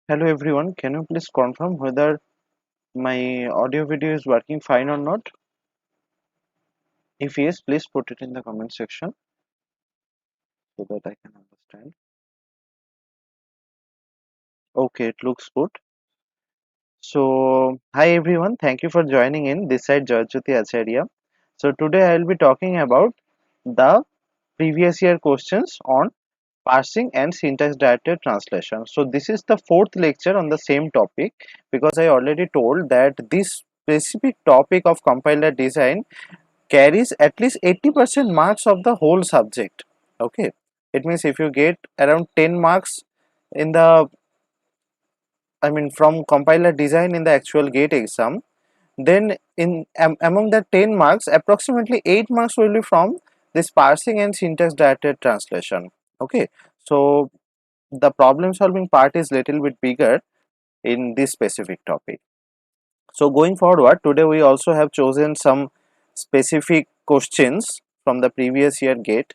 Hello everyone, can you please confirm whether my audio video is working fine or not? If yes, please put it in the comment section so that I can understand. Okay, it looks good. So, hi everyone, thank you for joining in. This side Joyojyoti Acharya. So, today I will be talking about the previous year questions on parsing and syntax directed translation. So, this is the fourth lecture on the same topic because I already told that this specific topic of compiler design carries at least 80% marks of the whole subject. Okay, it means if you get around 10 marks in the from compiler design in the actual gate exam, then in among the 10 marks approximately 8 marks will be from this parsing and syntax directed translation. Okay, so the problem solving part is little bit bigger in this specific topic. So going forward, today we also have chosen some specific questions from the previous year gate.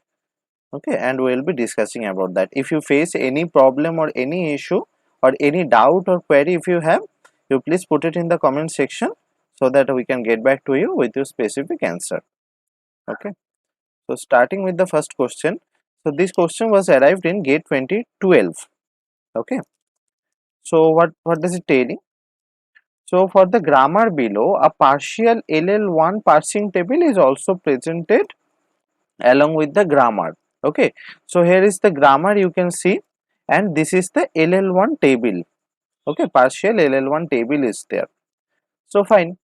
Okay, and we will be discussing about that. If you face any problem or any issue or any doubt or query, if you have, you please put it in the comment section so that we can get back to you with your specific answer. Okay, so starting with the first question. So this question was arrived in gate 2012. Okay, so what does it tell you? So for the grammar below, a partial LL1 parsing table is also presented along with the grammar. Okay, so here is the grammar you can see, and this is the LL1 table. Okay, partial LL1 table is there. So fine,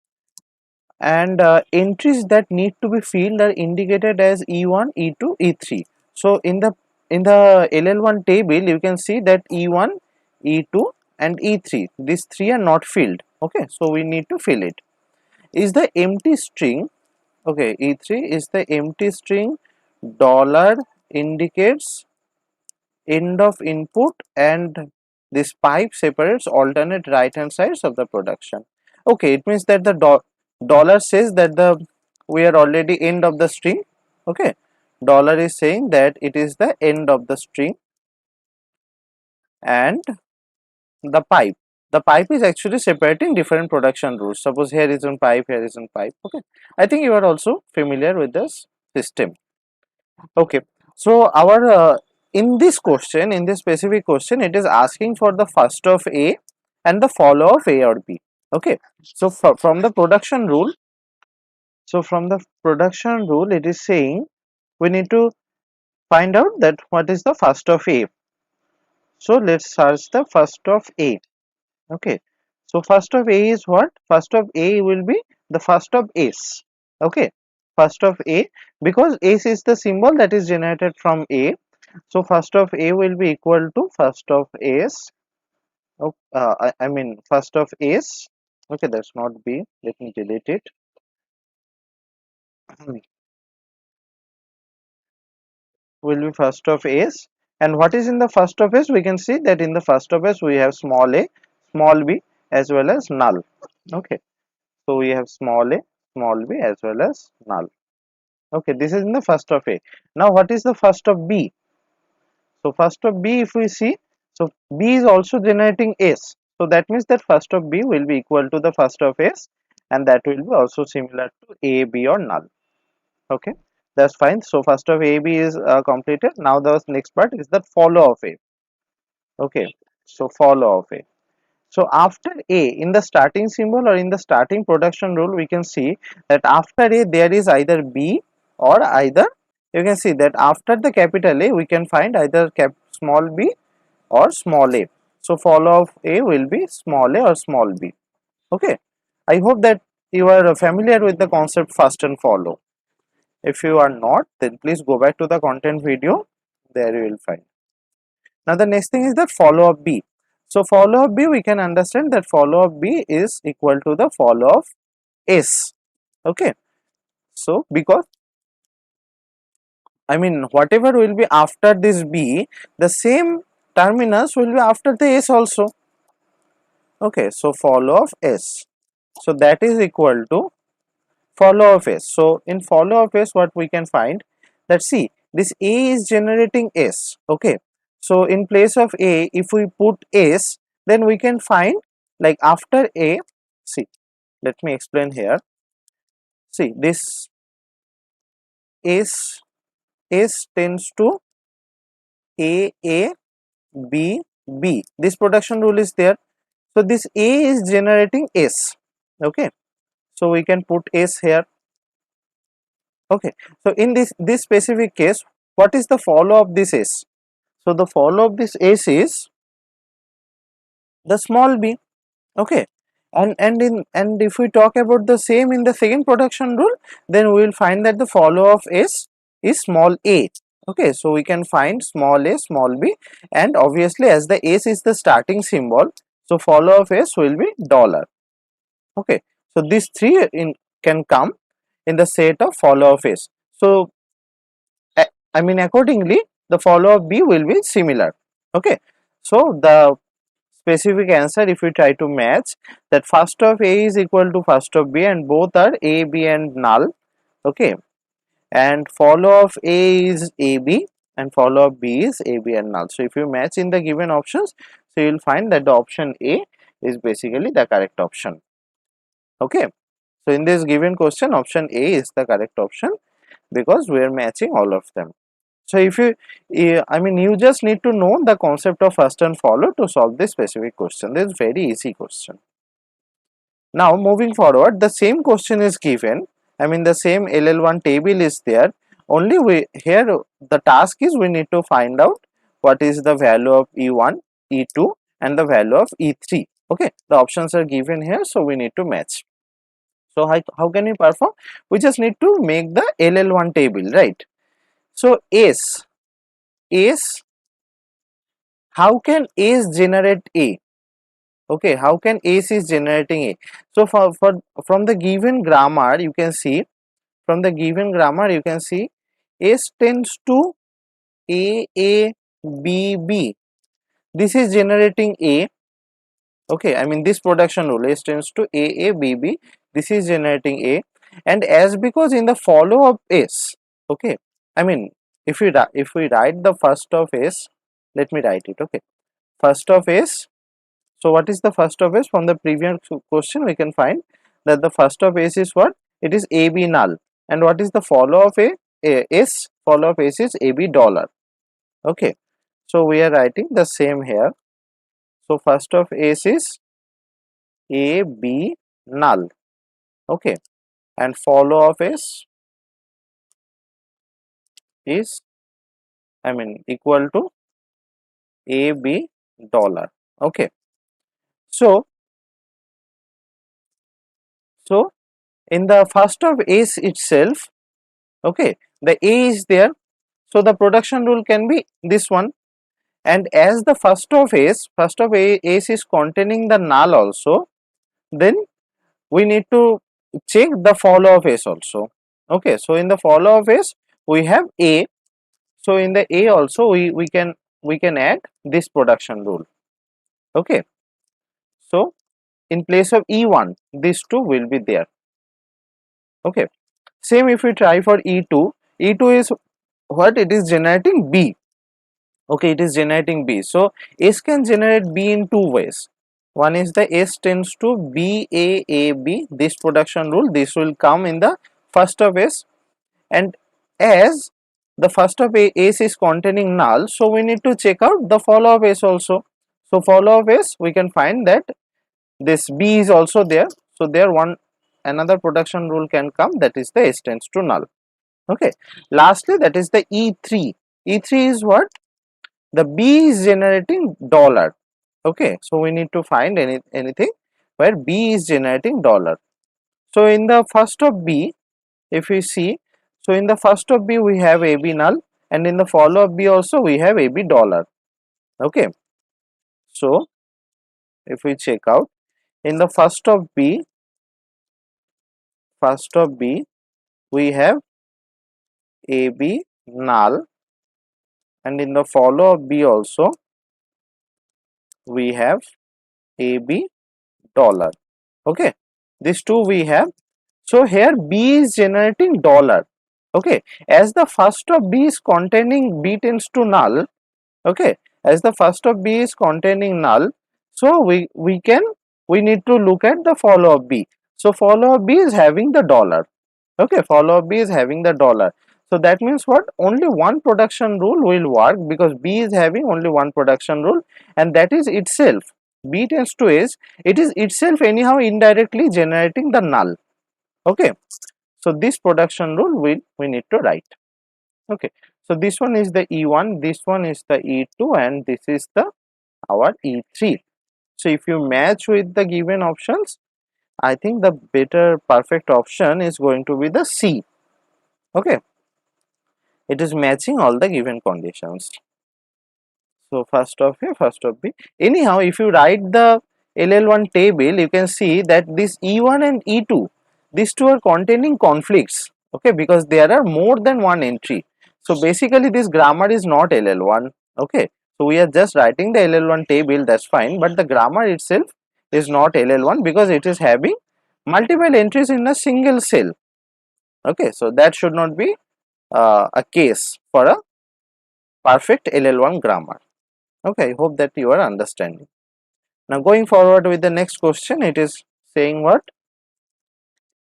and entries that need to be filled are indicated as E1, E2, E3. So in the LL1 table you can see that E1, E2 and E3, these three are not filled. Okay, so we need to fill it. Is the empty string, okay, E3 is the empty string dollar indicates end of input, and this pipe separates alternate right hand sides of the production. Okay, it means that the dollar says that the we are already end of the string. Okay, dollar is saying that it is the end of the string, and the pipe is actually separating different production rules. Suppose here is one pipe, here is one pipe. Okay, I think you are also familiar with this system. Okay, so our in this question, in this specific question, it is asking for the first of A and the follow of A or B. Okay, so from the production rule, it is saying we need to find out that what is the first of A. So let's search the first of A. Okay, so first of A is what? First of A will be the first of S. Okay, first of A, because S is the symbol that is generated from A. So first of A will be equal to first of S. Oh, I mean first of S. Okay, that's not B. Let me delete it. Will be first of S. And what is in the first of S? We can see that in the first of S we have small a, small b as well as null. Okay, so we have small a, small b as well as null. Okay, this is in the first of A. Now what is the first of B? So first of B, if we see, so B is also generating S. So that means that first of B will be equal to the first of S, and that will be also similar to A, B or null. Okay, that's fine. So first of A, B is completed. Now the next part is the follow of A. Okay, so follow of A. So after A, in the starting symbol or in the starting production rule, we can see that after A there is either B or either, you can see that after the capital A we can find either small b or small a. So follow of A will be small a or small b. Okay, I hope that you are familiar with the concept first and follow. If you are not, then please go back to the content video, there you will find. Now the next thing is that follow of B. So follow of B, we can understand that follow of B is equal to the follow of S. Okay, so because whatever will be after this B, the same terminus will be after the S also. Okay, so follow of S. So that is equal to follow of S. So in follow of S, what we can find that, see, this A is generating S. Okay, so in place of A, if we put S, then we can find, like after A, see, let me explain here. See, this S tends to A, B, B. This production rule is there. So this A is generating S. Okay. So we can put S here. Okay. So in this specific case, what is the follow of this S? So the follow of this S is the small b. Okay. And if we talk about the same in the second production rule, then we will find that the follow of S is small a. Okay, so we can find small a, small b, and obviously as the S is the starting symbol, so follow of S will be dollar. Okay, so these three can come in the set of follow of S. So I mean accordingly the follow of B will be similar. Okay, so the specific answer, if we try to match that first of A is equal to first of B and both are A, B and null. Okay, and follow of A is AB and follow of B is AB and null. So if you match in the given options, so you will find that the option A is basically the correct option. Okay, so in this given question, option A is the correct option because we are matching all of them. So if you, I mean, you just need to know the concept of first and follow to solve this specific question. This is very easy question. Now moving forward, the same question is given. I mean, the same LL1 table is there. Only we here the task is we need to find out what is the value of E1, E2, and the value of E3. Okay, the options are given here, so we need to match. So how can we perform? We just need to make the LL1 table, right? So S, how can S generate A? Okay, how can S is generating A? So from the given grammar you can see, S tends to A, B, B. This is generating A. Okay, I mean this production rule, S tends to A, B, B. This is generating A, and as because in the follow of S, okay, I mean if we write the first of S, let me write it. Okay, first of S. So what is the first of S? From the previous question we can find that the first of S is what? It is AB null. And what is the follow of S? Follow of S is AB dollar. Okay, so we are writing the same here. So first of S is AB null. Okay, and follow of S is, I mean, equal to AB dollar. Okay, so in the first of S itself, okay, the A is there, so the production rule can be this one, and as the first of S is containing the null also, then we need to check the follow of S also. Okay, so in the follow of S we have A, so in the A also we can add this production rule. Okay, so in place of E1 these two will be there. Okay, same if we try for E2. E2 is what? It is generating B. Okay, it is generating B. So S can generate B in two ways. One is the S tends to B. This production rule, this will come in the first of S, and as the first of S is containing null, so we need to check out the follow of S also. So follow of S, we can find that this B is also there. So there another production rule can come, that is the S tends to null. Okay, lastly that is the E3. E3 is what? The B is generating dollar. Okay, so we need to find anything where B is generating dollar. So in the first of B, if we see, so in the first of B we have AB null, and in the follow of B also we have AB dollar. Okay, so if we check out in the first of B we have AB null, and in the follow of B also we have AB dollar. Okay, these two we have. So here B is generating dollar. Okay, as the first of B is containing B tends to null. Okay, as the first of B is containing null, So we need to look at the follow up B. So follow up B is having the dollar. Okay, follow up B is having the dollar. So that means what? Only one production rule will work because B is having only one production rule, and that is itself. B tends to S, it is itself anyhow indirectly generating the null. Okay, so this production rule we need to write. Okay, so this one is the E1, this one is the E2, and this is the our E3. So if you match with the given options, I think the better perfect option is going to be the C. Okay, it is matching all the given conditions. So first of A, first of B. Anyhow, if you write the LL1 table, you can see that this E1 and E2, these two are containing conflicts. Okay, because there are more than one entry. So basically this grammar is not LL1. Okay, so we are just writing the LL1 table, that's fine, but the grammar itself is not LL1 because it is having multiple entries in a single cell. Okay, so that should not be a case for a perfect LL1 grammar. Okay, I hope that you are understanding. Now going forward with the next question, it is saying what?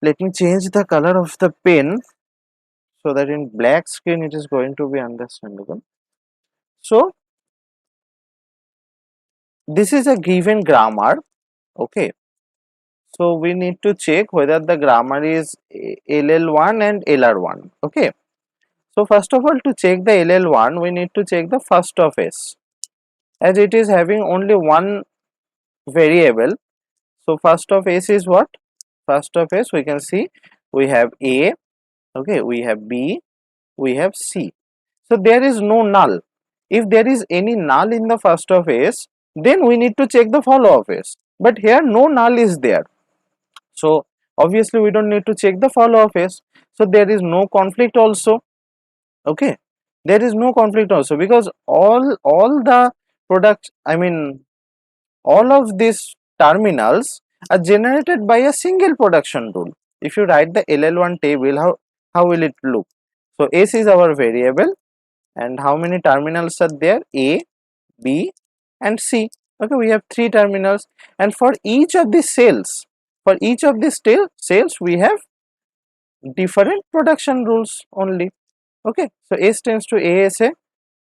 Let me change the color of the pen so that in black screen it is going to be understandable. So this is a given grammar. Okay, so we need to check whether the grammar is LL1 and LR1. Okay, so first of all, to check the LL1, we need to check the first of S, as it is having only one variable. So first of S is what? First of S, we can see we have A, okay, we have B, we have C. So there is no null. If there is any null in the first of S, then we need to check the follow of S. But here no null is there. So obviously we don't need to check the follow of S. So there is no conflict also. Okay, there is no conflict also because all the products, I mean all of these terminals are generated by a single production rule. If you write the LL1 table, how will it look? So S is our variable, and how many terminals are there? A, B and C. Okay, we have three terminals, and for each of these cells, cells we have different production rules only. Okay, so S tends to ASA,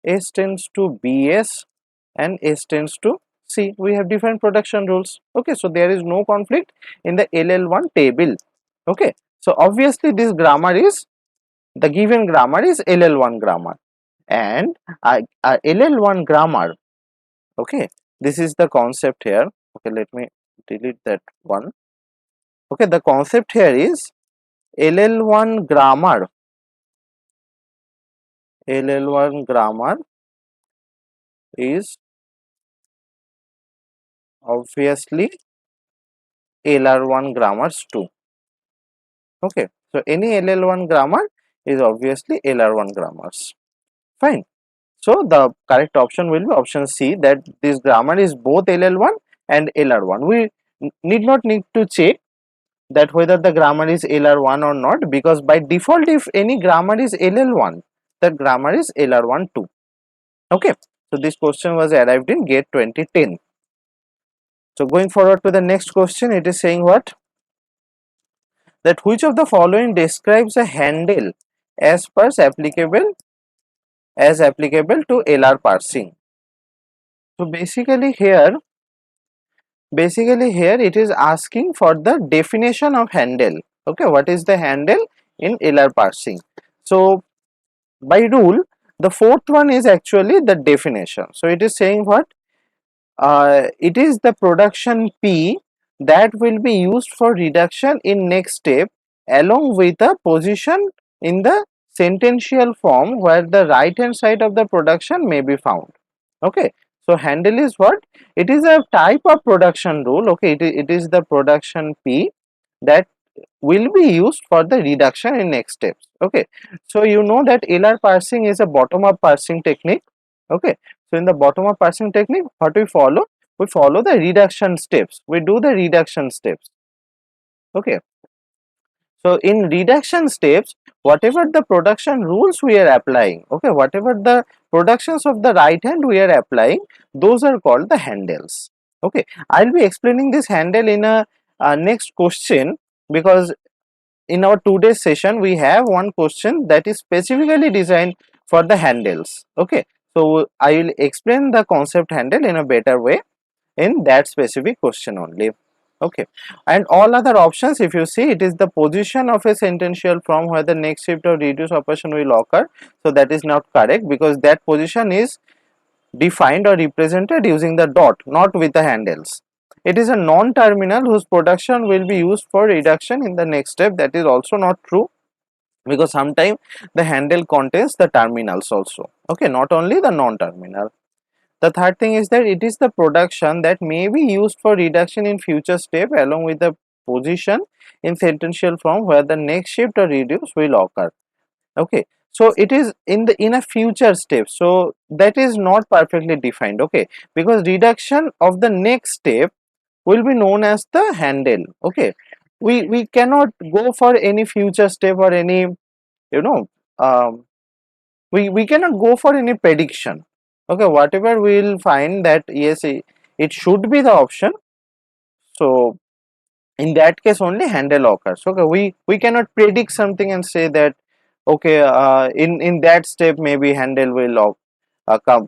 S tends to BS, and S tends to C. We have different production rules. Okay, so there is no conflict in the LL1 table. Okay, so obviously this grammar is, the given grammar is LL1 grammar, and LL1 grammar. Okay, this is the concept here. Okay, let me delete that one. Okay, the concept here is LL1 grammar. LL1 grammar is obviously LR1 grammars too. Okay, so any LL1 grammar is obviously LR1 grammars. Fine. So the correct option will be option C, that this grammar is both LL1 and LR1. We need to check that whether the grammar is LR1 or not, because by default if any grammar is LL1, the grammar is LR1 too. Okay, so this question was arrived in GATE 2010. So going forward to the next question, it is saying what? That which of the following describes a handle as Parse applicable to LR parsing. So basically here it is asking for the definition of handle. Okay, what is the handle in LR parsing? So by rule, the fourth one is actually the definition. So it is saying what? It is the production P that will be used for reduction in next step along with a position in the sentential form where the right hand side of the production may be found. Okay, so handle is what? It is a type of production rule. Okay, it is the production P that will be used for the reduction in next steps. Okay, so you know that LR parsing is a bottom up parsing technique. Okay, so in the bottom up parsing technique, what we follow the reduction steps. We do the reduction steps. Okay, so in reduction steps, whatever the production rules we are applying, okay, whatever the productions of the right hand we are applying, those are called the handles. Okay, I'll be explaining this handle in a next question, because in our today's session we have one question that is specifically designed for the handles. Okay, so I will explain the concept handle in a better way in that specific question only. Okay, and all other options, if you see, it is the position of a sentential from where the next shift or reduce operation will occur. So that is not correct, because that position is defined or represented using the dot, not with the handles. It is a non-terminal whose production will be used for reduction in the next step. That is also not true, because sometimes the handle contains the terminals also. Okay, not only the non-terminal. The third thing is that it is the production that may be used for reduction in future step along with the position in sentential form where the next shift or reduce will occur. Okay, so it is in a future step, so that is not perfectly defined. Okay, because reduction of the next step will be known as the handle. Okay, we cannot go for any future step or any, you know, um, we cannot go for any prediction. Okay, whatever we will find that yes, it should be the option, so in that case only handle occurs. Okay, we cannot predict something and say that okay, in that step maybe handle will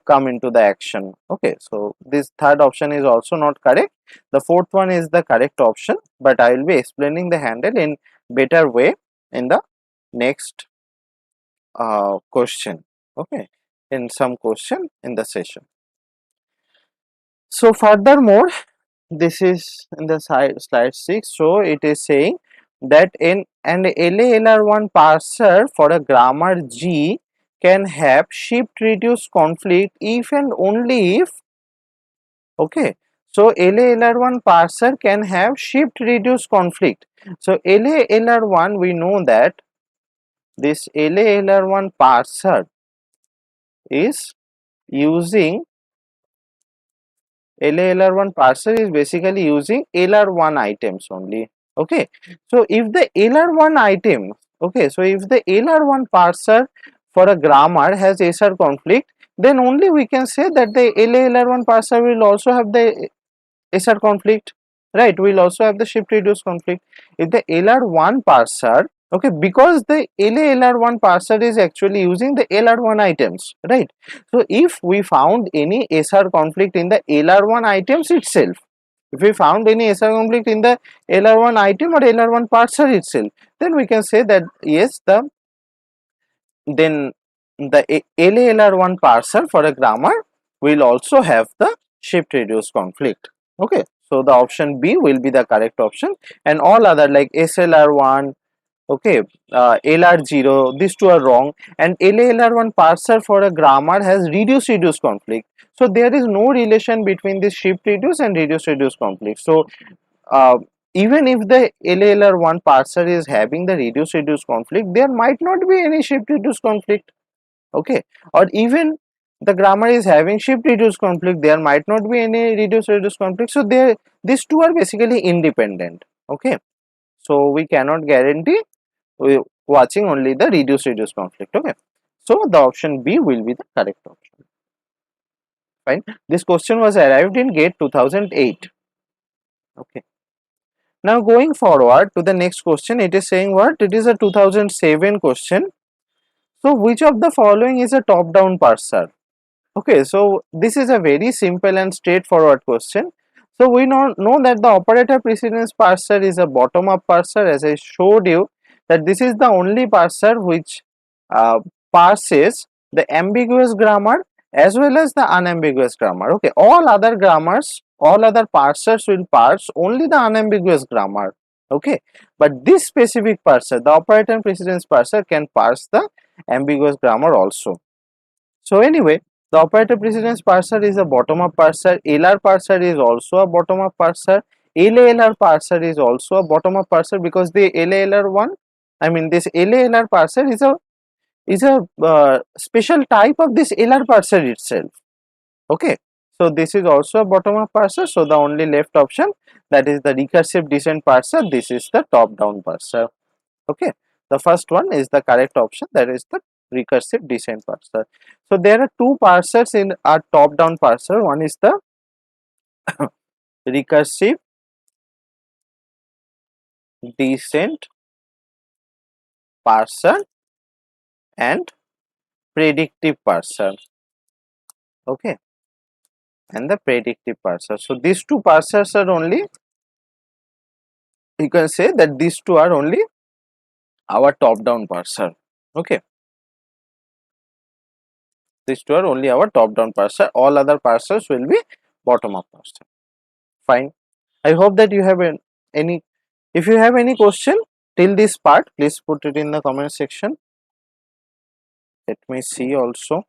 come into the action. Okay, so this third option is also not correct. The fourth one is the correct option, but I will be explaining the handle in better way in the next question. Okay, in some question in the session. So furthermore, this is in the slide 6, so it is saying that in an LALR1 parser for a grammar G can have shift reduce conflict if and only if, okay, so LALR1 parser can have shift reduce conflict. So LALR1, we know that this LALR1 parser is using LALR1 parser is basically using LR1 items only. Okay, so if the LR1 item, okay, so if the LR1 parser for a grammar has SR conflict, then only we can say that the LALR1 parser will also have the SR conflict, right? We'll also have the shift reduce conflict. If the LR1 parser, okay, because the LALR1 parser is actually using the LR1 items, right? So if we found any SR conflict in the LR1 items itself, if we found any SR conflict in the LR1 item or LR1 parser itself, then we can say that yes, then the LALR1 parser for a grammar will also have the shift reduce conflict. Okay, so the option B will be the correct option, and all other like SLR1, okay, LR0, these two are wrong, and LALR1 parser for a grammar has reduce conflict. So there is no relation between this shift reduce and reduce conflict. So uh, even if the LALR1 parser is having the reduce conflict, there might not be any shift reduce conflict. Okay, or even the grammar is having shift reduce conflict, there might not be any reduce conflict. So there, these two are basically independent. Okay, so we cannot guarantee we watching only the reduce conflict. Okay, so the option B will be the correct option. Fine, this question was arrived in gate 2008. Okay, now going forward to the next question, it is saying what, it is a 2007 question. So which of the following is a top down parser? Okay, so this is a very simple and straightforward question. So we know that the operator precedence parser is a bottom up parser, as I showed you that this is the only parser which uh, parses the ambiguous grammar as well as the unambiguous grammar. Okay, all other grammars, all other parsers will parse only the unambiguous grammar. Okay, but this specific parser, the operator precedence parser, can parse the ambiguous grammar also. So anyway, the operator precedence parser is a bottom-up parser. LR parser is also a bottom-up parser. LALR parser is also a bottom-up parser, because the LALR one, I mean this LALR parser is a special type of this LR parser itself. Okay, so this is also a bottom-up parser. So the only left option, that is the recursive descent parser. This is the top-down parser. Okay, the first one is the correct option, that is the recursive descent parser. So there are two parsers in our top down parser. One is the recursive descent parser and predictive parser. Okay, and the predictive parser. So these two parsers are only, you can say that these two are only our top down parser. Okay, these two are only our top down parser, all other parsers will be bottom up parser. Fine, I hope that you have any, if you have any question till this part, please put it in the comment section. Let me see also.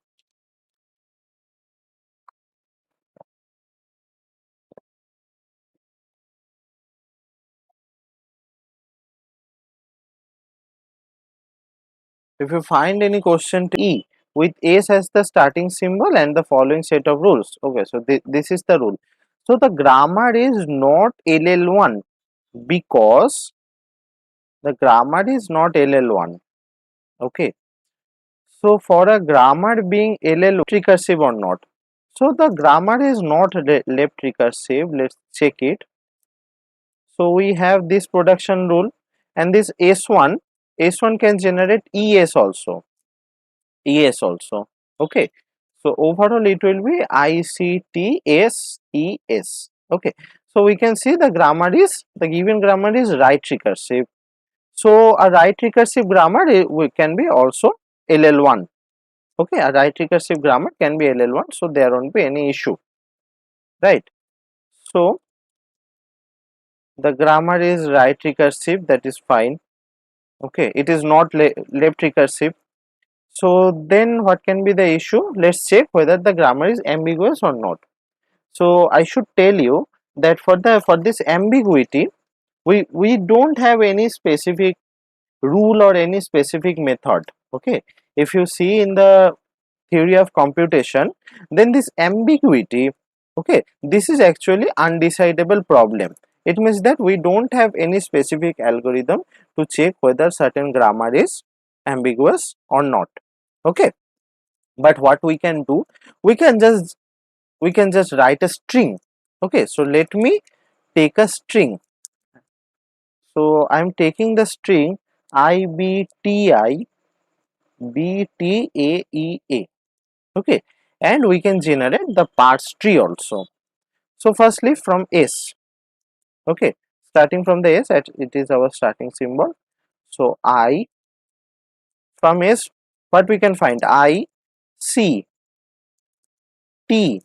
If you find any question to E with S as the starting symbol and the following set of rules. Okay, so this is the rule. So the grammar is not LL1 because the grammar is not LL1. Okay, so for a grammar being LL recursive or not. So the grammar is not left recursive. Let's check it. So we have this production rule and this S1 can generate ES also. ES also. Okay. So overall it will be ICTSES. Okay. So we can see the grammar is, the given grammar is right recursive. So a right recursive grammar we can be also LL1. Okay, a right recursive grammar can be LL1, so there won't be any issue, right? So the grammar is right recursive, that is fine. Okay, it is not left recursive. So then what can be the issue? Let's check whether the grammar is ambiguous or not. So I should tell you that for this ambiguity, we don't have any specific rule or any specific method. Okay, if you see in the theory of computation, then this ambiguity, okay, this is actually undecidable problem. It means that we don't have any specific algorithm to check whether certain grammar is ambiguous or not. Okay, but what we can do, we can just write a string. Okay, so let me take a string. So I am taking the string IBTI BTAEA. Okay, and we can generate the parse tree also. So firstly from S. Okay, starting from the S, it is our starting symbol. So I, from S, what we can find? I, C, T,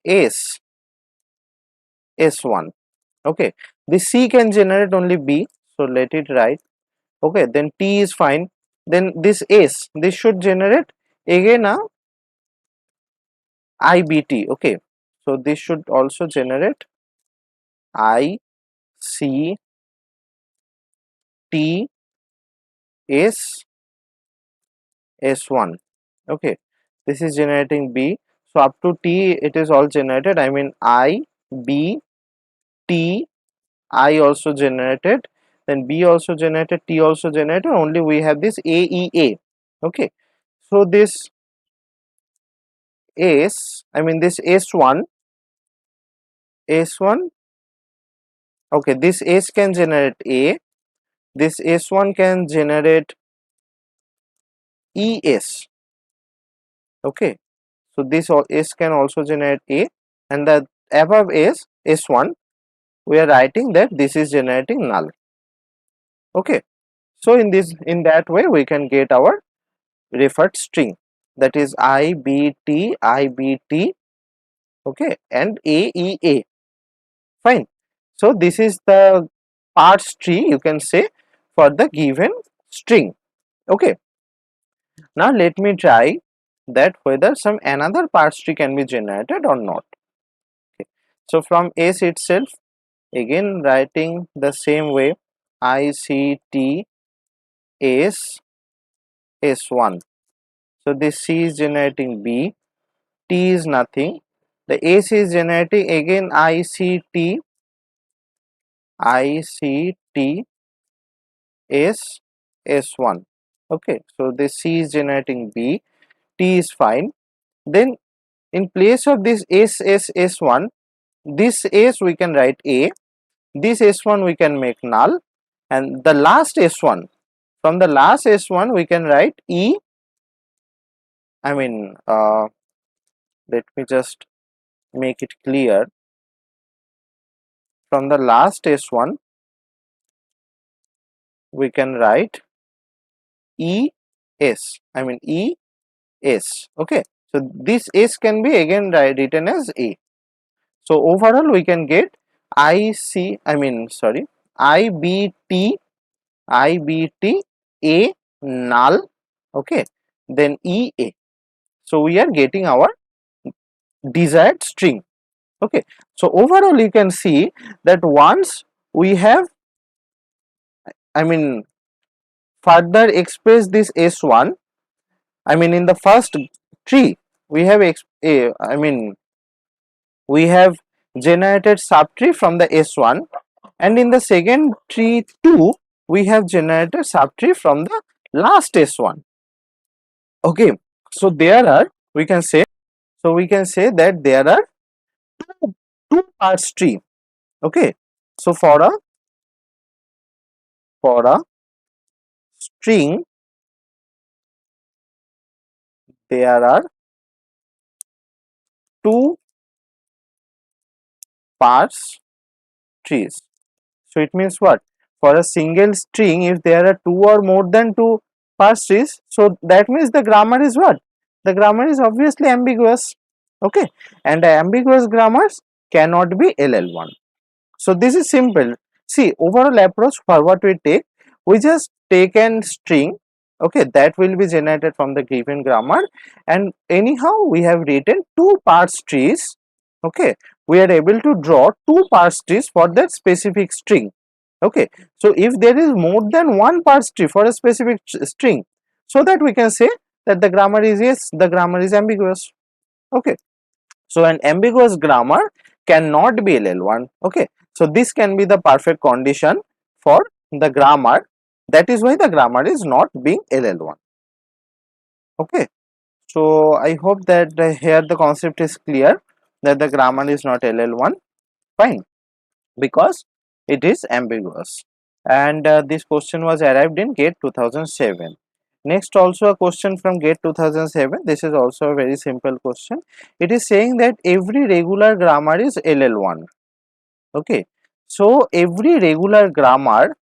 S, S1. Okay, this C can generate only B, so let it write. Okay, then T is fine. Then this S, this should generate again a IBT. Okay, so this should also generate I, C, T, S, S1. Okay, this is generating B. So up to T it is all generated. I mean I, B, T, I also generated, then B also generated, T also generated, only we have this AEA. Okay, so this S, I mean this S1, S1, okay, this S can generate A, this S1 can generate ES. Okay, so this S can also generate A, and the above S, S1, we are writing that this is generating null. Okay, so in that way we can get our referred string, that is IBT IBT, okay, and AEA. Fine, so this is the parse tree, you can say, for the given string. Okay, now let me try that whether some another parse tree can be generated or not. Okay, so from S itself, again writing the same way, ICT S S1. So this C is generating B, T is nothing. The S is generating again ICT S S1. Okay, so this C is generating B, T is fine. Then in place of this S S S1, this S we can write A, this S1 we can make null, and the last S1, from the last S1 we can write E, I mean let me just make it clear, from the last S1 we can write ES, I mean ES, okay. So this S can be again written as A. So overall we can get IBT A null, okay, then EA. So we are getting our desired string, okay. So overall you can see that once we have, I mean, further express this S1, I mean in the first tree we have we have generated subtree from the S1, and in the second tree too we have generated subtree from the last S1, okay. So there are, we can say, that there are two parts tree, okay. So for a string there are two parts trees. So it means what? For a single string, if there are two or more than two parse trees, so that means the grammar is what? The grammar is obviously ambiguous, okay, and the ambiguous grammars cannot be LL1. So this is simple. See, overall approach for what we take, we just take an string, okay, that will be generated from the given grammar, and anyhow we have written two parse trees, okay. We are able to draw two parse trees for that specific string, okay. So if there is more than one parse tree for a specific string, so that we can say that the grammar is, yes, the grammar is ambiguous, okay. So an ambiguous grammar cannot be LL1, okay. So this can be the perfect condition for the grammar, that is why the grammar is not being LL1, okay. So I hope that here the concept is clear, that the grammar is not LL1, fine, because it is ambiguous. And this question was arrived in GATE 2007. Next, also a question from GATE 2007. This is also a very simple question. It is saying that every regular grammar is LL1, okay. So every regular grammar,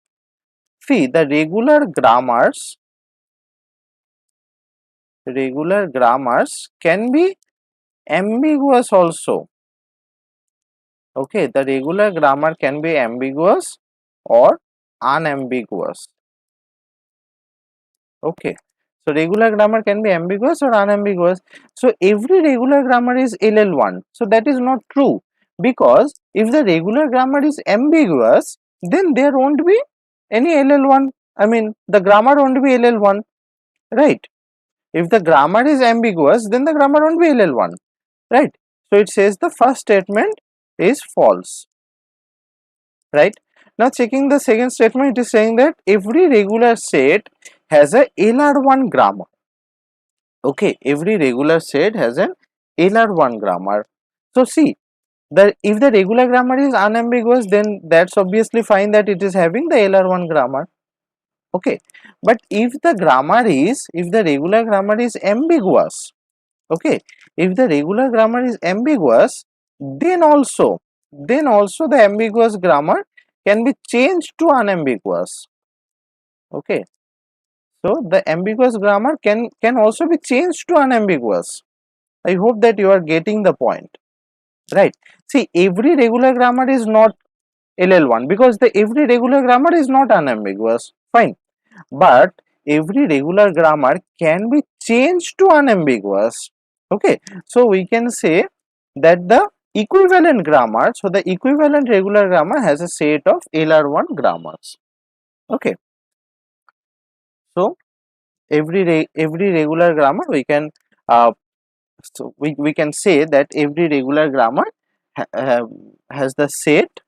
see, the regular grammars can be ambiguous also, okay. The regular grammar can be ambiguous or unambiguous, okay. So regular grammar can be ambiguous or unambiguous. So every regular grammar is LL1. So that is not true, because if the regular grammar is ambiguous, then there won't be any LL1. I mean, the grammar won't be LL1, right? If the grammar is ambiguous, then the grammar won't be LL1, right? So it says the first statement is false, right? Now checking the second statement, it is saying that every regular set has a LR1 grammar. Okay, every regular set has an LR1 grammar. So see, if the regular grammar is unambiguous, then that's obviously fine that it is having the LR1 grammar. Okay, but if the regular grammar is ambiguous, okay, if the regular grammar is ambiguous, then also the ambiguous grammar can be changed to unambiguous. Okay, so the ambiguous grammar can also be changed to unambiguous. I hope that you are getting the point, right? See, every regular grammar is not LL1, because the every regular grammar is not unambiguous, fine, but every regular grammar can be changed to unambiguous, okay. So we can say that the equivalent grammar, so the equivalent regular grammar has a set of LR1 grammars, okay. So every regular grammar we can we can say that every regular grammar has the set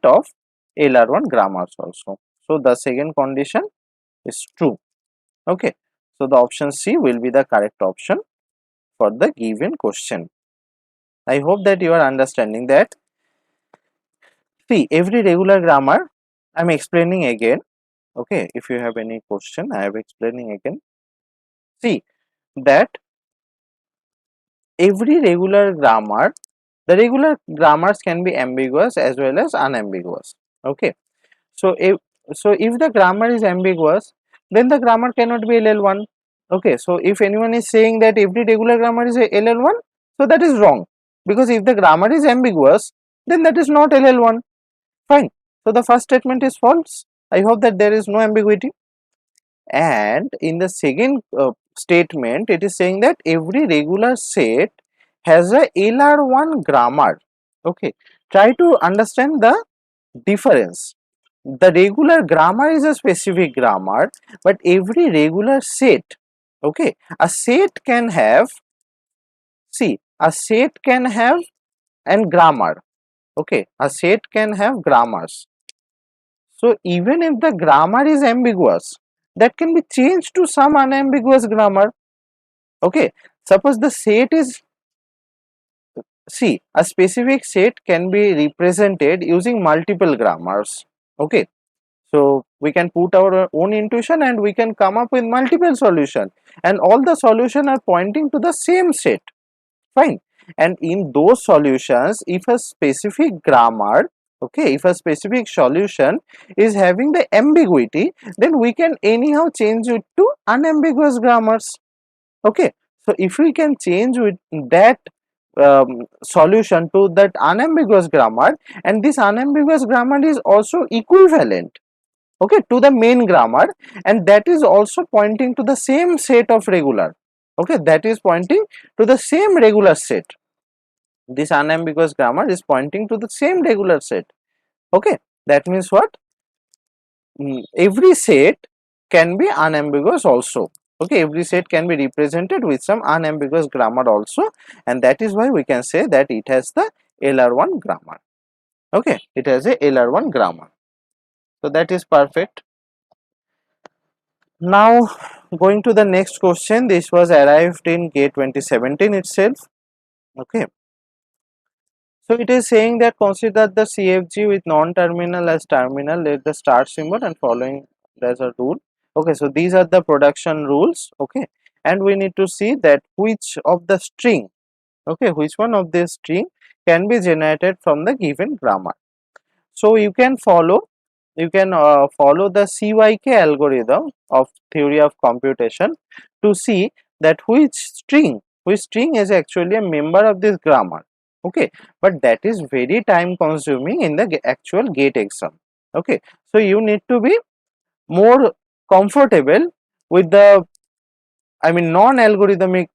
of LR1 grammars also. So the second condition is true, okay. So the option C will be the correct option for the given question. I hope that you are understanding that. See, every regular grammar, I am explaining again. Okay, if you have any question, I am explaining again. See that every regular grammar, the regular grammars can be ambiguous as well as unambiguous. Okay, so if the grammar is ambiguous, then the grammar cannot be LL1. Okay, so if anyone is saying that every regular grammar is a LL1, so that is wrong, because if the grammar is ambiguous, then that is not LL1. Fine. So the first statement is false. I hope that there is no ambiguity. And in the second statement, it is saying that every regular set has a LR1 grammar. Okay, try to understand the difference. The regular grammar is a specific grammar, but every regular set, okay, a set can have, see, a set can have and grammar. Okay, a set can have grammars. So even if the grammar is ambiguous, that can be changed to some unambiguous grammar. Okay, suppose the set is, see, a specific set can be represented using multiple grammars. Okay, so we can put our own intuition and we can come up with multiple solution, and all the solution are pointing to the same set. Fine. And in those solutions, if a specific grammar, okay, if a specific solution is having the ambiguity, then we can anyhow change it to unambiguous grammars. Okay, so if we can change with that solution to that unambiguous grammar, and this unambiguous grammar is also equivalent, okay, to the main grammar, and that is also pointing to the same set of regular, okay, that is pointing to the same regular set. This unambiguous grammar is pointing to the same regular set. Okay, that means what? Every set can be unambiguous also. Okay, every set can be represented with some unambiguous grammar also, and that is why we can say that it has the LR1 grammar. Okay, it has a LR1 grammar. So that is perfect. Now going to the next question. This was arrived in GATE 2017 itself. Okay, so it is saying that consider the CFG with non-terminal as terminal, let the start symbol and following as a rule. Okay, so these are the production rules. Okay, and we need to see that which of the string, okay, which one of this string can be generated from the given grammar. So you can follow the CYK algorithm of theory of computation to see that which string is actually a member of this grammar. Okay, but that is very time consuming in the actual GATE exam. Okay, so you need to be more comfortable with the, I mean, non-algorithmic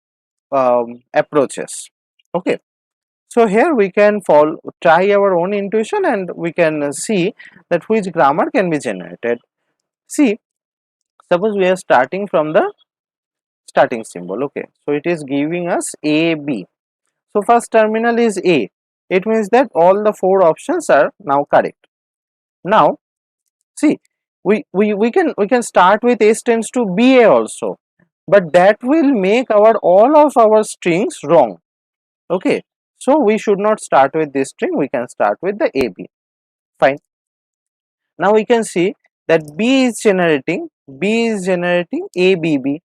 approaches. Okay, so here we can try our own intuition and we can see that which grammar can be generated. See, suppose we are starting from the starting symbol. Okay, so it is giving us A, B. So first terminal is A. It means that all the four options are now correct. Now, see, we can start with S tends to BA also, but that will make all of our strings wrong. Okay, so we should not start with this string, we can start with the AB. Fine. Now we can see that B is generating ABB.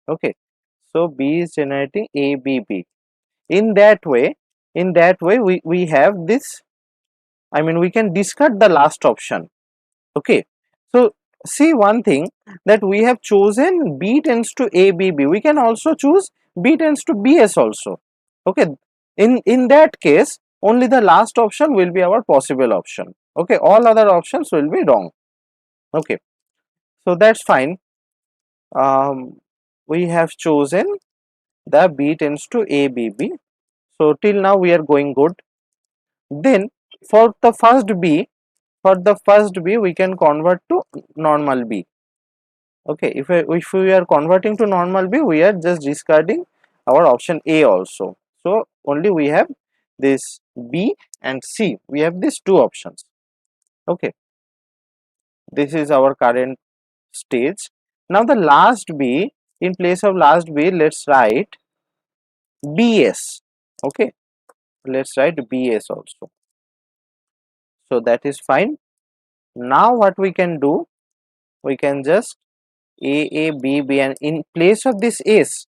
Okay, so B is generating ABB. In that way we have this, I mean, we can discard the last option. Okay, so see one thing, that we have chosen B tends to ABB. We can also choose B tends to BS also. Okay, in that case only the last option will be our possible option. Okay, all other options will be wrong. Okay, so that's fine. We have chosen the B tends to ABB. So till now we are going good. Then for the first B, we can convert to normal B. Okay, if we are converting to normal B, we are just discarding our option A also. So only we have this B and C. We have these two options. Okay, this is our current stage. Now the last B, in place of last B, let's write BS. Okay, let's write bs also. So that is fine. Now what we can do, we can just a b b, and in place of this s,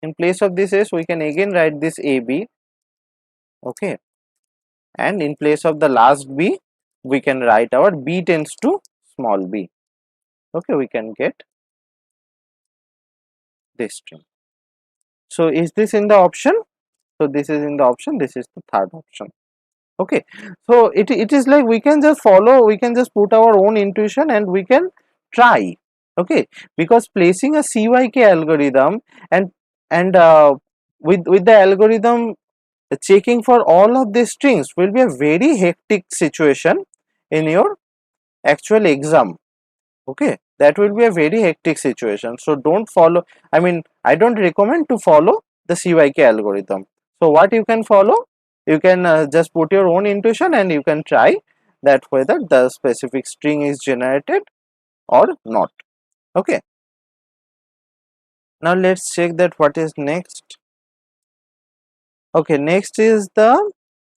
we can again write this ab. Okay, and in place of the last b, we can write our b tends to small b. Okay, we can get this string. So is this in the option? So this is in the option, this is the third option. Okay, so it is like we can just follow, we can just put our own intuition and we can try. Okay, because placing a CYK algorithm and with the algorithm checking for all of these strings will be a very hectic situation in your actual exam. Okay, that will be a very hectic situation. So don't follow, I mean, I don't recommend to follow the CYK algorithm. So what you can follow, you can just put your own intuition and you can try that whether the specific string is generated or not. Okay, now let's check that what is next. Okay, next is the,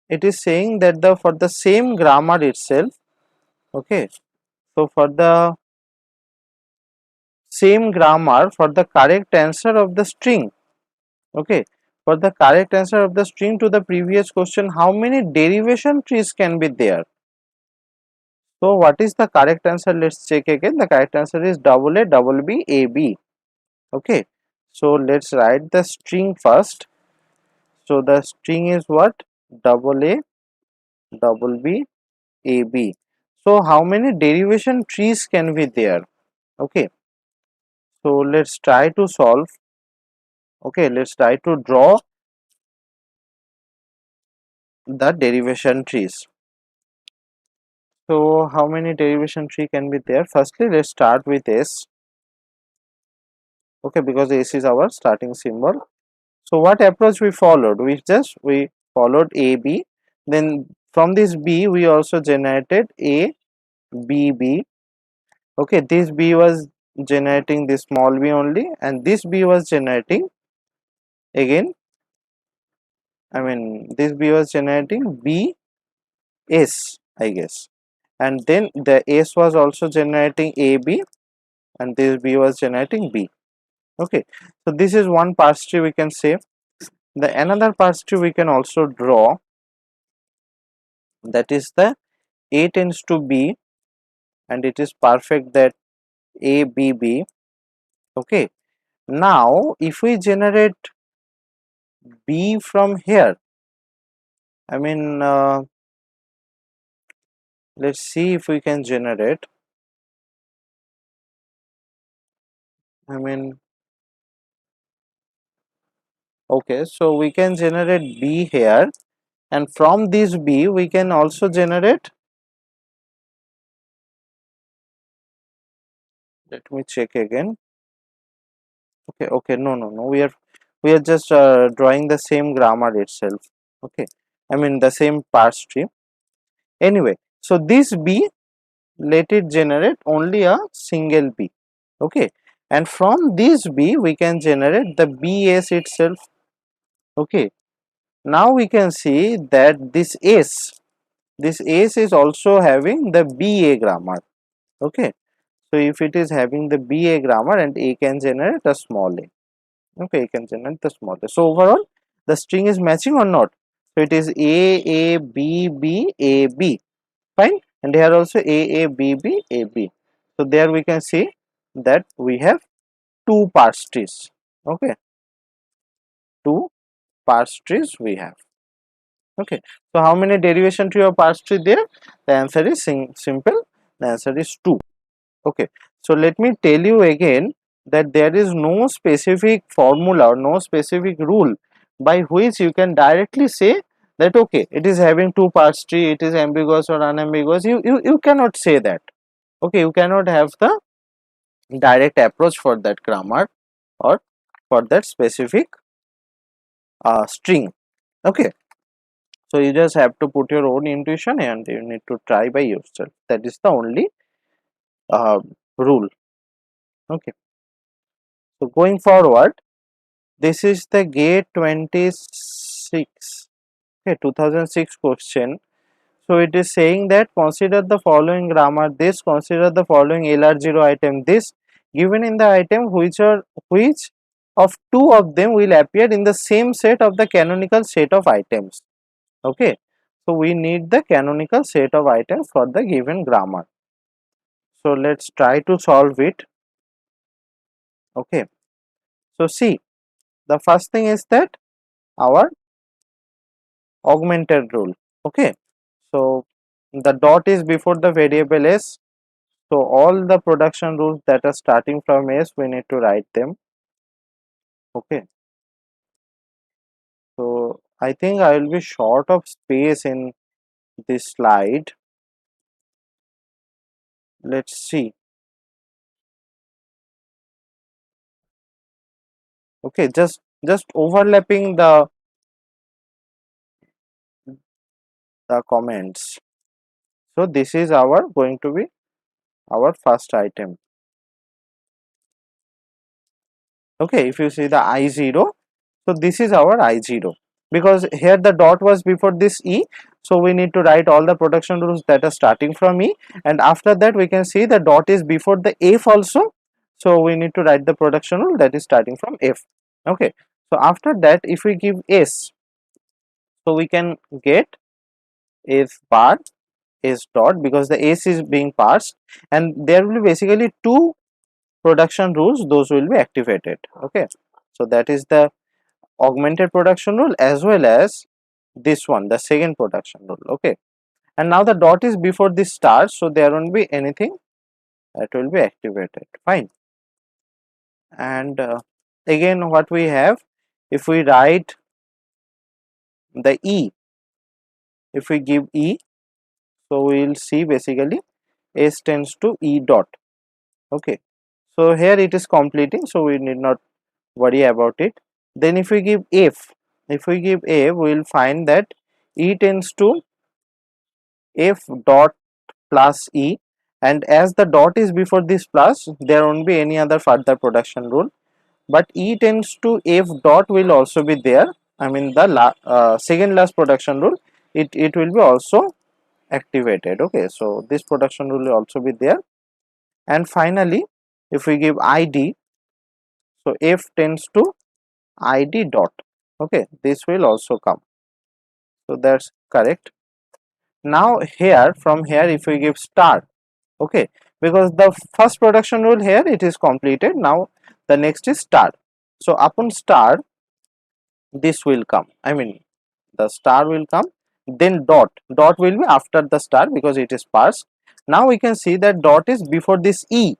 it is saying that the for the same grammar itself. Okay, so for the same grammar, for the correct answer of the string, okay, for the correct answer of the string to the previous question, how many derivation trees can be there? So what is the correct answer? Let's check again. The correct answer is double A double B A B. Okay, so let's write the string first. So the string is what? Double A double B A B. So how many derivation trees can be there? Okay, so let's try to solve. Okay, let's try to draw the derivation trees. So how many derivation tree can be there? Firstly, let's start with S. Okay, because S is our starting symbol. So what approach we followed? We followed A B. Then from this B we also generated A B B. Okay, this B was generating this small b only, and this B was generating again. I mean, this B was generating B S, I guess, and then the S was also generating A B, and this B was generating B. Okay, so this is one parse tree we can say. The another parse tree we can also draw, that is the A tends to B, and it is perfect that A B B. Okay, now if we generate B from here, I mean, let's see if we can generate. I mean, okay, so we can generate B here, and from this B we can also generate. Let me check again. Okay, okay, no, we are just drawing the same grammar itself. Okay, I mean the same parse tree. Anyway, so this B, let it generate only a single B. Okay, and from this B we can generate the BS itself. Okay, now we can see that this S is also having the BA grammar. Okay, so if it is having the BA grammar, and A can generate a small a. Okay, you can generate the small a. So overall the string is matching or not? So it is A B B A B, fine, and here also A B B A B. So there we can see that we have two parse trees. Okay, two parse trees we have. Okay, so how many derivation tree or parse tree there? The answer is simple. The answer is 2. Okay, so let me tell you again that there is no specific formula or no specific rule by which you can directly say that okay, it is having two parse tree, it is ambiguous or unambiguous. You cannot say that. Okay, you cannot have the direct approach for that grammar or for that specific string. Okay, so you just have to put your own intuition and you need to try by yourself. That is the only uh, rule. Okay, so going forward, this is the gate 26. Okay, 2006 question. So it is saying that consider the following grammar this, consider the following LR0 item this, given in the item which of two of them will appear in the same set of the canonical set of items. Okay, so we need the canonical set of items for the given grammar. So let's try to solve it. Okay, so see, the first thing is that our augmented rule. Okay, so the dot is before the variable s. So all the production rules that are starting from S, we need to write them. Okay. So I think I will be short of space in this slide. Let's see. Okay, just overlapping the comments. So this is our going to be our first item. Okay, if you see the I0, so this is our I0 because here the dot was before this E, so we need to write all the production rules that are starting from E, and after that we can see the dot is before the F also, so we need to write the production rule that is starting from F. Okay, so after that if we give S, so we can get F bar S dot because the S is being parsed, and there will be basically two production rules, those will be activated. Okay, so that is the augmented production rule as well as this one, the second production rule. Okay, and now the dot is before this star, so there won't be anything that will be activated. Fine. And again what we have, if we write the E, if we give E, so we will see basically S tends to E dot. Okay, so here it is completing, so we need not worry about it. Then if we give F, if we give F, we will find that E tends to F dot plus E, and as the dot is before this plus, there won't be any other further production rule, but E tends to F dot will also be there. I mean the second last production rule, it will be also activated. Okay, so this production rule will also be there. And finally if we give ID, so F tends to ID dot. Okay, this will also come, so that's correct. Now here, from here if we give star, okay, because the first production rule here it is completed, now the next is star, so upon star this will come, I mean the star will come, then dot will be after the star because it is parsed. Now we can see that dot is before this E.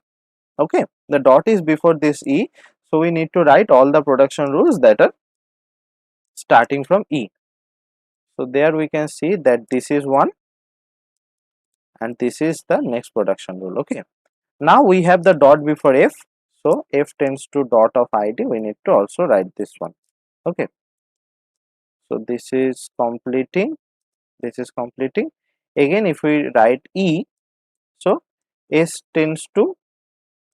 Okay, the dot is before this E, so we need to write all the production rules that are starting from E. So there we can see that this is one and this is the next production rule. Okay, now we have the dot before F, so F tends to dot of ID, we need to also write this one. Okay, so this is completing, this is completing. Again if we write E, so S tends to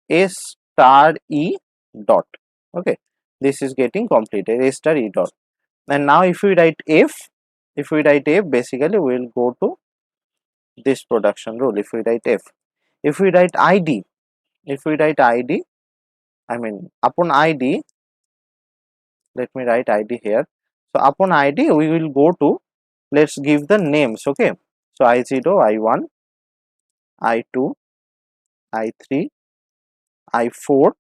S star E dot. Okay, this is getting completed, S star E dot. And now if we write F, if we write F, basically we will go to this production rule. If we write F, if we write ID, if we write ID, I mean upon ID, let me write ID here. So upon ID we will go to, let's give the names. Okay, so I0, I1, I2, I3, I4,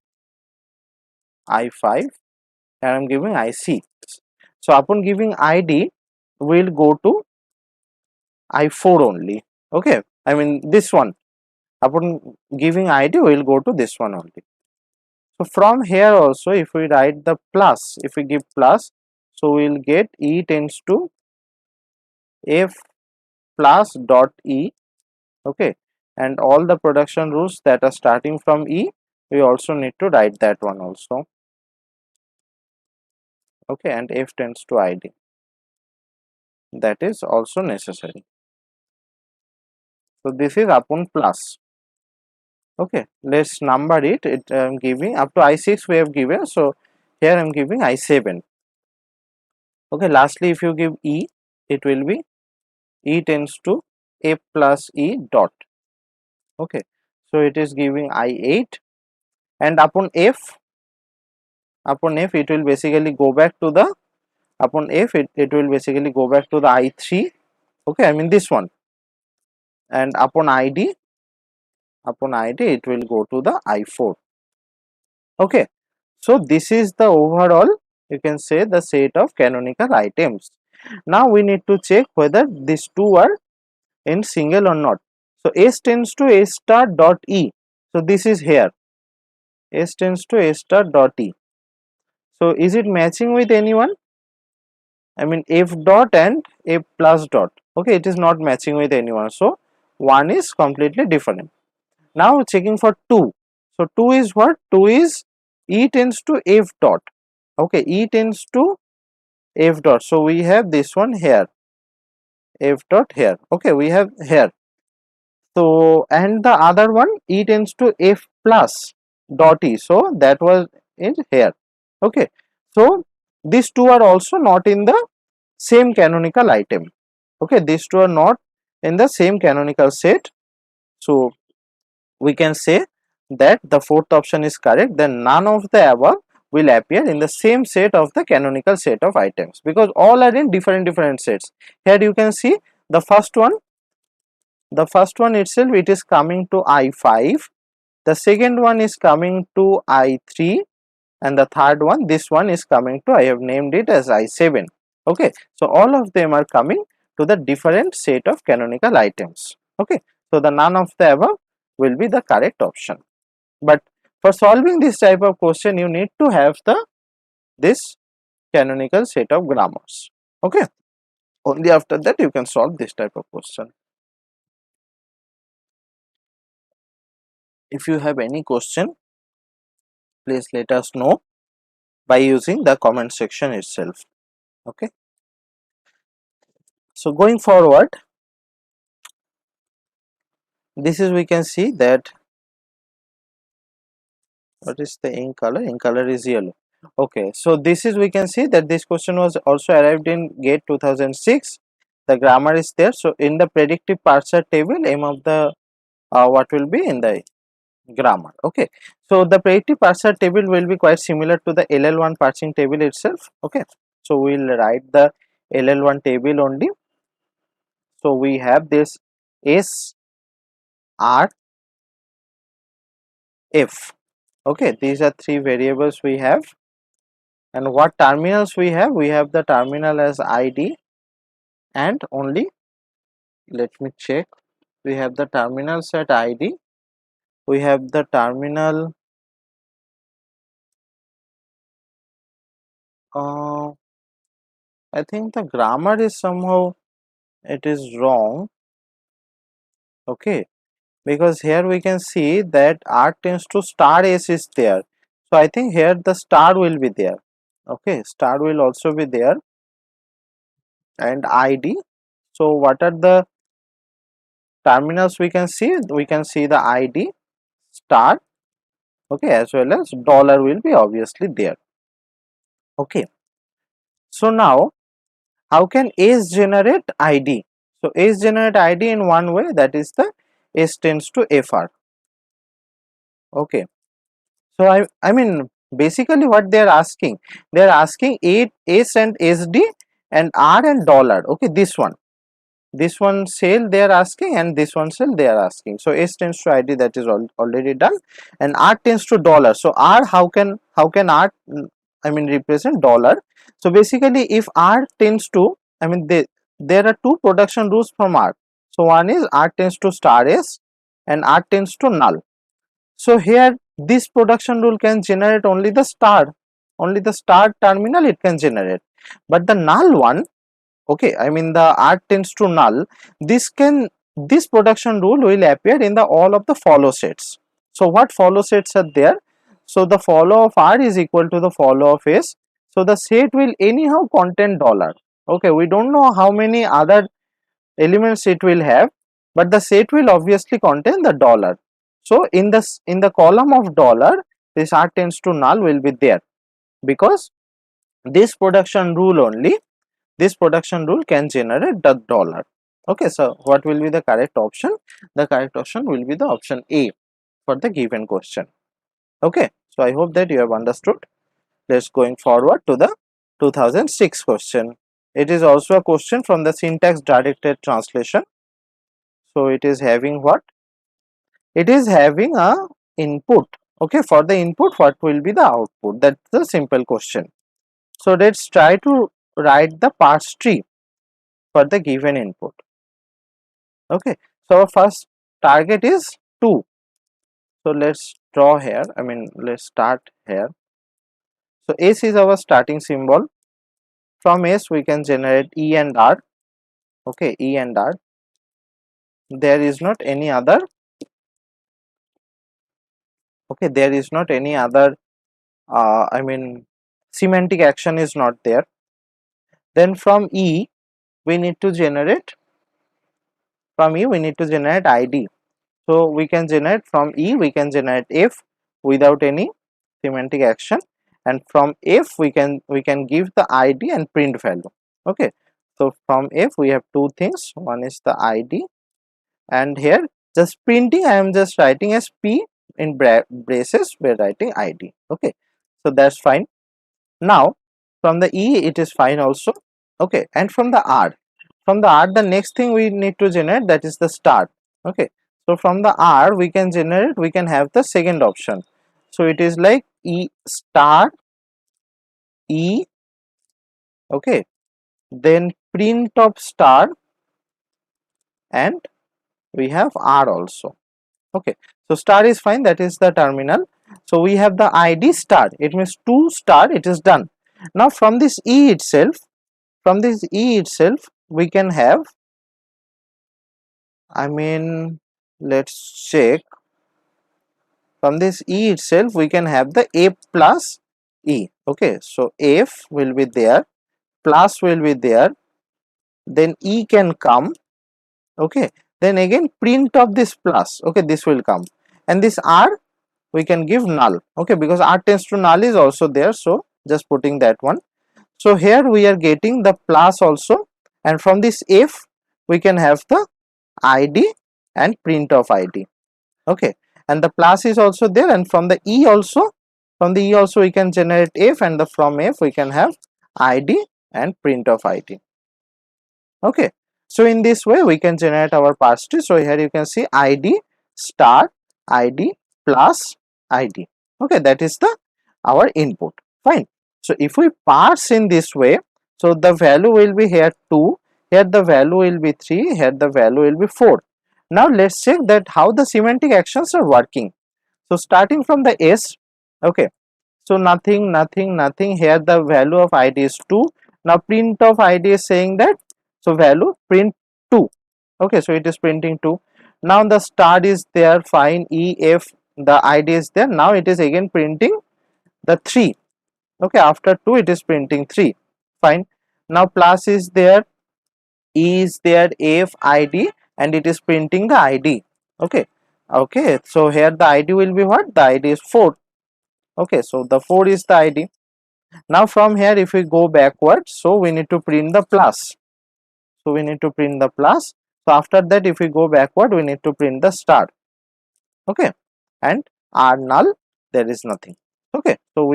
I5, and I'm giving IC. So upon giving ID we will go to I4 only. Okay, I mean this one, upon giving ID we will go to this one only. So from here also if we write the plus, if we give plus, so we will get E tends to F plus dot E. Okay, and all the production rules that are starting from E, we also need to write that one also. Okay, and F tends to ID, that is also necessary. So this is upon plus. Okay, let's number it. I'm giving up to I6 we have given, so here I'm giving I7. Okay, lastly if you give E, it will be E tends to F plus E dot. Okay, so it is giving I8, and upon F it will basically go back to the it will basically go back to the I3. Okay, I mean this one, and upon ID it will go to the I4. Okay, so this is the overall, you can say, the set of canonical items. Now we need to check whether these two are in single or not. So S tends to S star dot E. So this is here. S tends to S star dot E. So is it matching with anyone? I mean F dot and F plus dot. Okay, it is not matching with anyone. So one is completely different. Now checking for 2. So 2 is what? 2 is E tends to F dot. Okay, E tends to F dot. So we have this one here. F dot here. Okay, we have here. So and the other one E tends to F plus dot E. So that was in here. Okay. So these two are also not in the same canonical item. Okay, these two are not in the same canonical set. So we can say that the fourth option is correct. Then none of the above will appear in the same set of the canonical set of items, because all are in different sets. Here you can see the first one itself, it is coming to I5, the second one is coming to I3, and the third one, this one is coming to, I have named it as I7. Okay, so all of them are coming to the different set of canonical items. Okay, so the none of the above will be the correct option. But for solving this type of question, you need to have this canonical set of grammars. Okay, only after that you can solve this type of question. If you have any question, please let us know by using the comment section itself. Okay, so going forward, this is, we can see that, what is the ink color? Ink color is yellow. Okay, so this is, we can see that this question was also arrived in GATE 2006. The grammar is there. So in the predictive parser table, aim of the what will be in the grammar. Okay, so the predictive parser table will be quite similar to the LL1 parsing table itself. Okay, so we will write the LL1 table only. So we have this S R F. Okay, these are three variables we have, and what terminals we have? We have the terminal as ID, and only, let me check, we have the terminals at ID, we have the terminal I think the grammar is somehow, it is wrong. Okay, because here we can see that R tends to star S is there, so I think here the star will be there. Okay, star will also be there, and ID. So what are the terminals we can see? We can see the ID, star, okay, as well as dollar will be obviously there. Okay, so now how can S generate ID? So S generate ID in one way, that is the S tends to FR. Okay, so I mean basically what they are asking, they are asking S and SD and R and dollar. Okay, this one cell they are asking, and this one cell they are asking. So S tends to ID, that is already done, and R tends to dollar. So R, how can R I mean represent dollar? So basically if R tends to, I mean there are two production rules from R. So one is R tends to star S and R tends to null. So here this production rule can generate only the star terminal it can generate, but the null one, okay, I mean the R tends to null, this production rule will appear in the all of the follow sets. So what follow sets are there? So the follow of R is equal to the follow of S. So the set will anyhow contain dollar. Okay, we don't know how many other elements it will have, but the set will obviously contain the dollar. So in the column of dollar, this R tends to null will be there, because this production rule only this production rule can generate the dollar. Okay, so what will be the correct option? The correct option will be the option A for the given question. Okay, so I hope that you have understood. Let's going forward to the 2006 question. It is also a question from the syntax directed translation. So it is having what? It is having a input. Okay, for the input, what will be the output? That's the simple question. So let's try to write the parse tree for the given input. Okay, so our first target is 2. So let's draw here. Let's start here. So S is our starting symbol. From S we can generate E and R. Okay, E and R. There is not any other. Okay, there is not any other. Semantic action is not there. Then from E we need to generate. From E we need to generate ID. So we can generate from E, we can generate F without any semantic action, and from F we can give the ID and print value. Okay, so from F we have two things. One is the ID, and here just printing I am just writing as P in braces. We are writing ID. Okay, so that's fine. Now from the E it is fine also. Okay, and from the R, the next thing we need to generate, that is the start. Okay, so from the R we can generate, we can have the second option. So it is like E start E. Okay, then print of star, and we have R also. Okay, so star is fine, that is the terminal. So we have the ID star, it means 2 star, it is done. Now from this E itself, we can have, let's check. From this E itself we can have the A plus E. Okay, so F will be there, plus will be there, then E can come. Okay, then again print of this plus. Okay, this will come, and this R we can give null. Okay, because R tends to null is also there, so just putting that one. So here we are getting the plus also, and from this F we can have the ID and print of ID. Okay, and the plus is also there, and from the E also, we can generate F, and from F we can have ID and print of ID. Okay, so in this way we can generate our parse tree. So here you can see ID star ID plus ID. Okay, that is the our input. Fine. So if we parse in this way, so the value will be here 2, here the value will be 3, here the value will be 4. Now let's check that how the semantic actions are working. So starting from the S, okay, so nothing, here the value of ID is 2. Now print of ID is saying that, so value print 2. Okay, so it is printing 2. Now the star is there, fine, E, F, the ID is there. Now it is again printing the 3. Okay, after 2 it is printing 3. Fine. Now plus is there, E is there, F, ID, and it is printing the ID. Okay, so here the ID will be what? The ID is 4. Okay, so the 4 is the ID. Now from here if we go backwards, so we need to print the plus. So we need to print the plus. So after that if we go backward, we need to print the star. Okay, and R null, there is nothing. Okay, so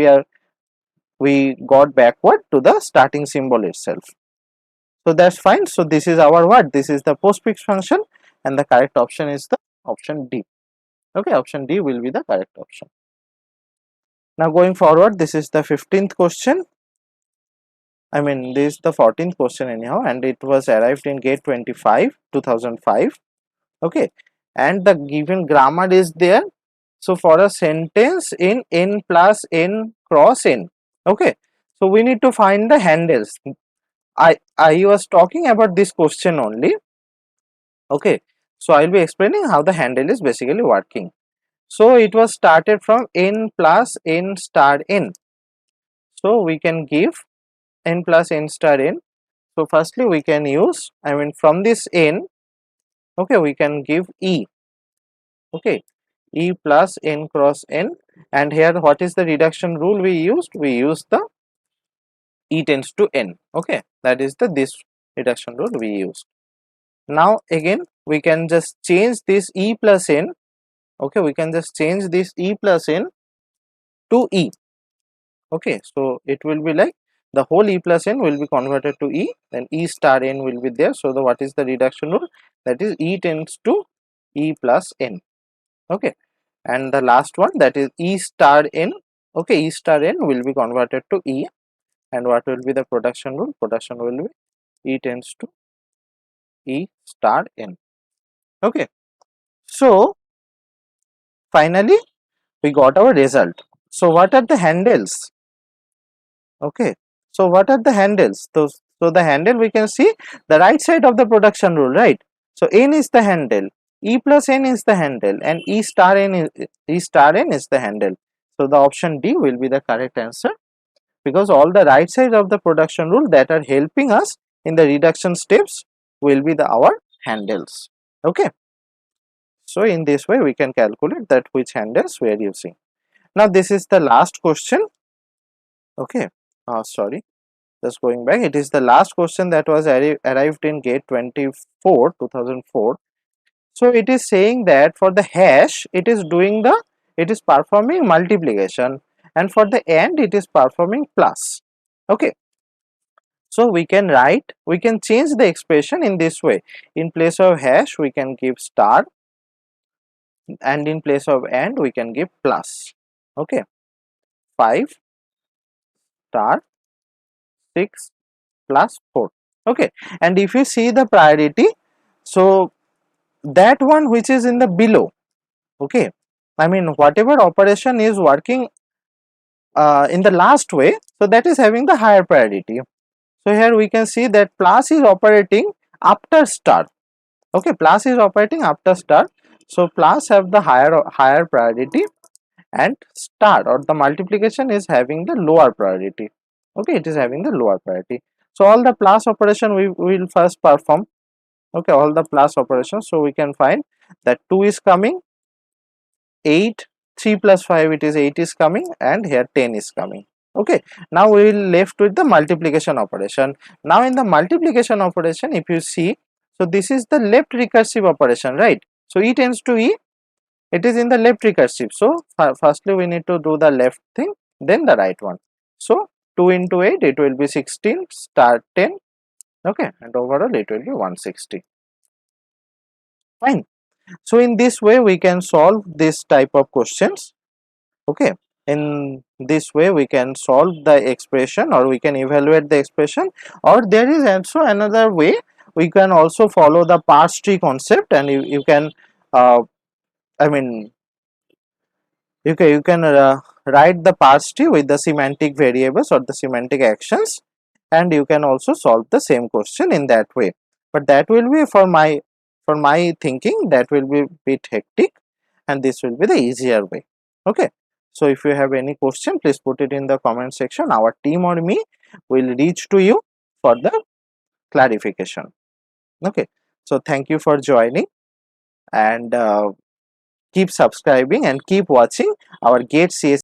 we got backward to the starting symbol itself. So that's fine. So this is our what? This is the postfix function, and the correct option is the option D. Okay, option D will be the correct option. Now going forward, this is the 15th question. This is the 14th question anyhow, and it was arrived in gate 25 2005. Okay, and the given grammar is there. So for a sentence in n plus n cross n, okay, so we need to find the handles. I was talking about this question only. Okay, so I will be explaining how the handle is basically working. So it was started from n plus n star n. So we can give n plus n star n. So firstly we can use, from this n, okay, we can give E. Okay, E plus n cross n, and here what is the reduction rule we used? We used the E tends to N. Okay, that is this reduction rule we used. Now again we can just change this E plus N. Okay, we can just change this E plus N to E. Okay, so it will be like the whole E plus N will be converted to E, then E star N will be there. So what is the reduction rule? That is E tends to E plus N. Okay, and the last one, that is E star N. Okay, E star N will be converted to E, and what will be the production rule? Production will be E tends to E star N. Okay, so finally we got our result. So what are the handles? Okay, so what are the handles? So the handle, we can see the right side of the production rule, right? So N is the handle, E plus N is the handle, and E star N is the handle. So the option D will be the correct answer, because all the right side of the production rule that are helping us in the reduction steps will be our handles. Okay, so in this way we can calculate that which handles we are using. Now this is the last question. Okay, sorry, just going back, it is the last question that was arrived in gate 24 2004. So it is saying that for the hash it is performing multiplication, and for the AND it is performing plus. Okay, so we can change the expression in this way. In place of hash we can give star, and in place of AND we can give plus. Okay, 5 star 6 plus 4. Okay, and if you see the priority, so that one which is in the below, okay, I mean whatever operation is working in the last way, so that is having the higher priority. So here we can see that plus is operating after star. Okay, plus is operating after star, so plus have the higher priority, and star or the multiplication is having the lower priority. Okay, it is having the lower priority. So all the plus operation we will first perform. Okay, all the plus operations. So we can find that 2 is coming, 8, 3 plus 5, it is 8 is coming, and here 10 is coming. Okay, now we will left with the multiplication operation. Now in the multiplication operation, if you see, so this is the left recursive operation, right? So E tends to E, it is in the left recursive. So firstly we need to do the left thing, then the right one. So 2 into 8, it will be 16 star 10. Okay, and overall it will be 160. Fine. So in this way we can solve this type of questions. Okay, in this way we can solve the expression, or we can evaluate the expression, or there is also another way. We can also follow the parse tree concept, and you can I mean you can write the parse tree with the semantic variables or the semantic actions, and you can also solve the same question in that way. But that will be for my thinking, that will be a bit hectic, and this will be the easier way. Okay, so if you have any question, please put it in the comment section. Our team or me will reach to you for the clarification. Okay, so thank you for joining, and keep subscribing and keep watching our GATE CS